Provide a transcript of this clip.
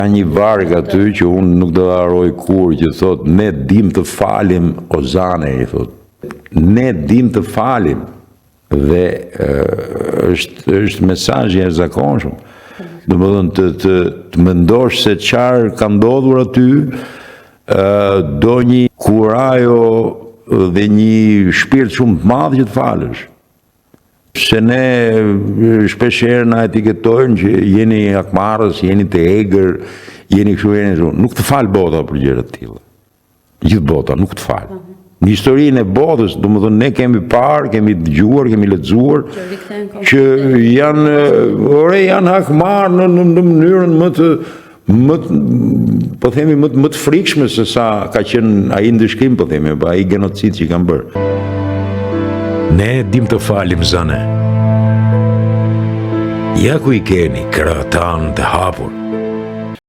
Ka një varg aty që unë nuk do ta harroj kur, që thot ne dim të falim Ozane, i thot. Ne dim të falim. Dhe është mesazh i jashtëzakonshëm. Domethënë të mendosh se çfarë ka ndodhur aty, do një kurajo dhe një shpirt shumë të madh që të falësh. Se ne shpeshherë na etiketojnë që jeni akmarrës, jeni të egër, jeni kështu, jeni kështu. Nuk të fal bota për gjëra të tilla. Gjithë bota nuk të fal. Në historinë e botës, domethënë ne kemi parë, kemi dëgjuar, kemi lexuar që janë akmarrë në mënyrën po themi më të frikshme se sa ka qenë ai ndëshkim, po themi, ai genocid që kanë bërë. Ne dim të falim zane. Ja ku i keni krahatan të hapur.